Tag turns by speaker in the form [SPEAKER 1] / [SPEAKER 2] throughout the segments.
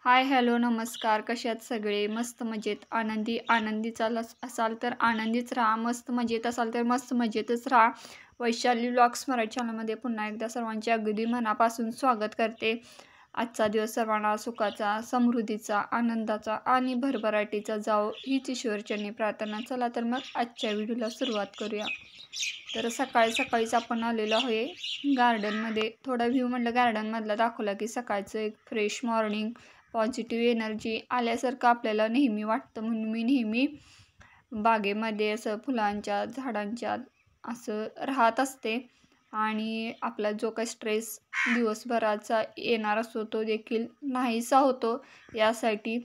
[SPEAKER 1] Hi hello नमस्कार. कसे आहात सगळे? मस्त मजेत आनंदी असाल तर आनंदीच राहा, मस्त मजेत असाल तर मस्त मजेतच राहा. वैशाली व्लॉग्स मराठी चॅनलमध्ये पुन्हा एकदा सर्वांचे अगदी मनापासून स्वागत करते. आजचा दिवस सर्वांना सुखाचा, समृद्धीचा, आनंदाचा आणि भरभराटीचा जावो हीच ईश्वरचरणी प्रार्थना. चला तर मग आजच्या व्हिडिओला सुरुवात करूया. तर सकाळीच आपण आलेलो आहे गार्डनमध्ये. थोडा व्ह्यू म्हटलं गार्डनमधला दाखवला की सकाळचं एक फ्रेश मॉर्निंग, पॉझिटिव्ह एनर्जी आल्यासारखं आपल्याला नेहमी वाटतं. म्हणून मी नेहमी बागेमध्ये असं फुलांच्या झाडांच्या असं राहत असते आणि आपला जो काही स्ट्रेस दिवसभराचा येणार असतो तो देखील नाहीसा होतो यासाठी.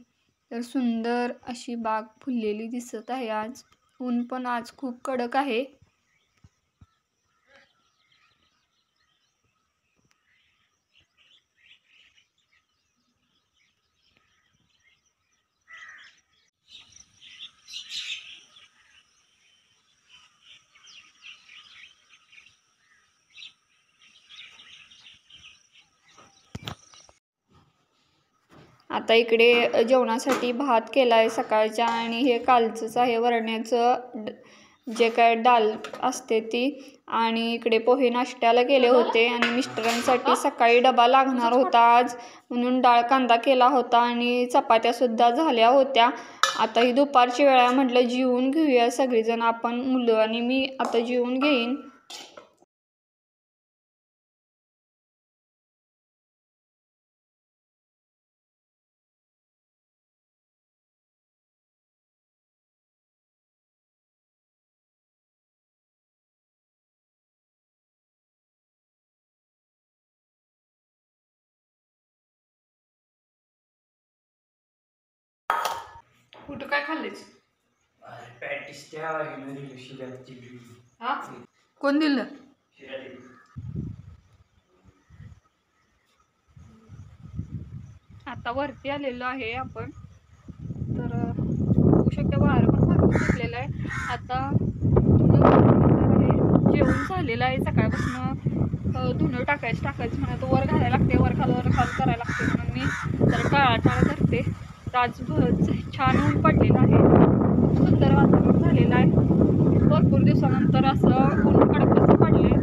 [SPEAKER 1] तर सुंदर अशी बाग फुललेली दिसत आहे. आज ऊन पण आज खूप कडक आहे. आता इकडे जेवणासाठी भात केला आहे सकाळच्या आणि हे कालचंच आहे वरण्याचं जे काय डाल असते ती. आणि इकडे पोहे नाश्त्याला केले होते आणि मिस्टरांसाठी सकाळी डबा लागणार होता आज, म्हणून डाळ कांदा केला होता आणि चपात्यासुद्धा झाल्या होत्या. आता ही दुपारची वेळा म्हटलं जेवून घेऊया सगळेजण, आपण मुलं आणि मी आता जेवून घेईन. कुठं काय खाल्लेच? हा, कोण दिलं? आता वरती आलेलो आहे आपण. तर बघू शकता वारं पण भरपूर सुटलेलं आहे. आता जेवण झालेलं आहे सकाळपासून. धुणं टाकायचं म्हणून वर घालायला लागते, वर खाल करायला लागते, म्हणून मी जरा टाळा करते. ताजभर छान ऊन पडलेलं आहे, सुंदर वातावरण झालेलं आहे. भरपूर दिवसानंतर असं ऊन कडक असं पडले.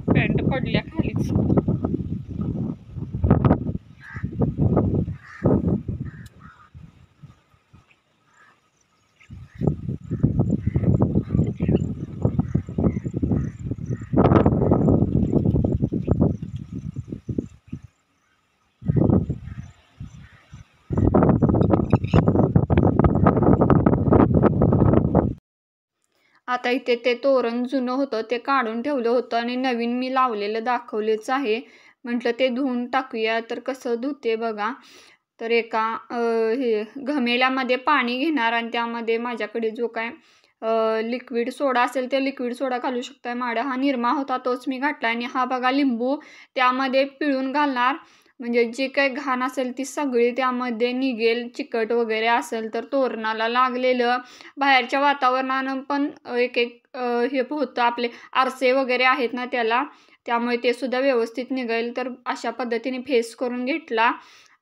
[SPEAKER 1] पॅन्ट पडल्या खालीच. आता इथे ते तोरण जुनं होतं ते काढून ठेवलं होतं आणि नवीन मी लावलेलं दाखवलेच आहे. म्हटलं ते धुवून टाकूया. तर कसं धुते बघा. तर एका हे घमेल्यामध्ये पाणी घेणार आणि त्यामध्ये माझ्याकडे जो काय लिक्विड सोडा असेल ते लिक्विड सोडा घालू शकताय. माडा हा निरमा होता तोच मी घातला आणि हा बघा लिंबू त्यामध्ये पिळून घालणार. म्हणजे जे काही घाण असेल ती सगळी त्यामध्ये निघेल. चिकट वगैरे असेल तर तोरणाला लागलेलं बाहेरच्या वातावरणानं पण एक हे होतं, आपले आरसे वगैरे आहेत ना त्याला, त्यामुळे ते सुद्धा व्यवस्थित निघेल. तर अशा पद्धतीने फेस करून घेतला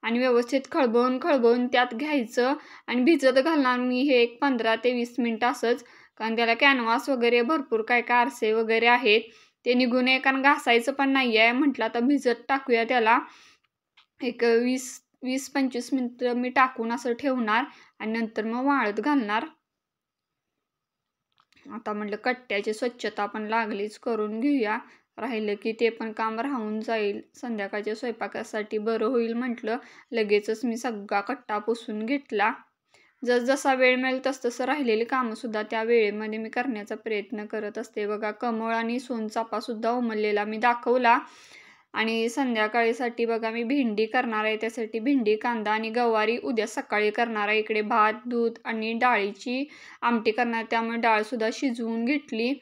[SPEAKER 1] आणि व्यवस्थित खळबळून त्यात घ्यायचं आणि भिजत घालणार मी हे एक 15 ते 20 मिनटं असंच. कारण त्याला कॅनव्हास वगैरे भरपूर काय काय आरसे वगैरे आहेत ते निघून नये, कारण घासायचं पण नाही आहे. म्हटलं आता भिजत टाकूया त्याला. एक 20-25 मिनटं मी टाकून असं ठेवणार आणि नंतर मग वाळत घालणार. आता म्हटलं कट्ट्याची स्वच्छता पण लागलीच करून घेऊया. राहिलं की ते पण काम राहून जाईल. संध्याकाळच्या स्वयंपाकासाठी बरं होईल म्हटलं. लगेचच मी सगळा कट्टा पुसून घेतला. जसा वेळ मिळेल तसं राहिलेली कामंसुद्धा त्या वेळेमध्ये मी करण्याचा प्रयत्न करत असते. बघा कमळ आणि सोनचाफासुद्धा उमललेला मी दाखवला. आणि संध्याकाळीसाठी बघा मी भेंडी करणार आहे. त्यासाठी भेंडी, कांदा आणि गवारी उद्या सकाळी करणार आहे. इकडे भात, दूध आणि डाळीची आमटी करणार, त्यामुळे डाळसुद्धा शिजवून घेतली.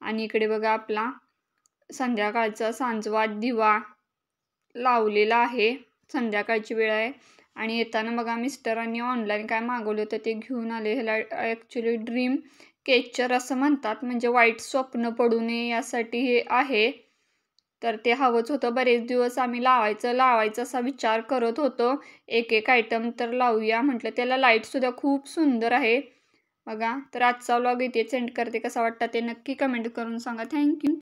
[SPEAKER 1] आणि इकडे बघा आपला संध्याकाळचा सांजवात दिवा लावलेला आहे. संध्याकाळची वेळ आहे आणि येताना बघा मिस्टरांनी ऑनलाईन काय मागवलं होतं ते घेऊन आले. ह्याला ॲक्च्युली ड्रीम केचर असं म्हणतात, म्हणजे वाईट स्वप्न पडू नये यासाठी हे आहे. तर ते हवंच होतं. बरेच दिवस आम्ही लावायचं असा विचार करत होतो. एक आयटम तर लावूया म्हटलं. त्याला लाईटसुद्धा खूप सुंदर आहे बघा. तर आजचा व्लॉग इथे सेंड करते. कसा वाटतं ते नक्की कमेंट करून सांगा. थँक्यू.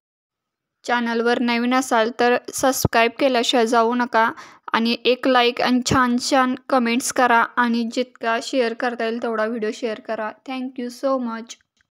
[SPEAKER 1] चॅनलवर नवीन असाल तर सबस्क्राईब केल्याशिवाय जाऊ नका आणि एक लाईक आणि छान छान कमेंट्स करा आणि जितका शेअर करता येईल तेवढा व्हिडिओ शेअर करा. Thank you so much.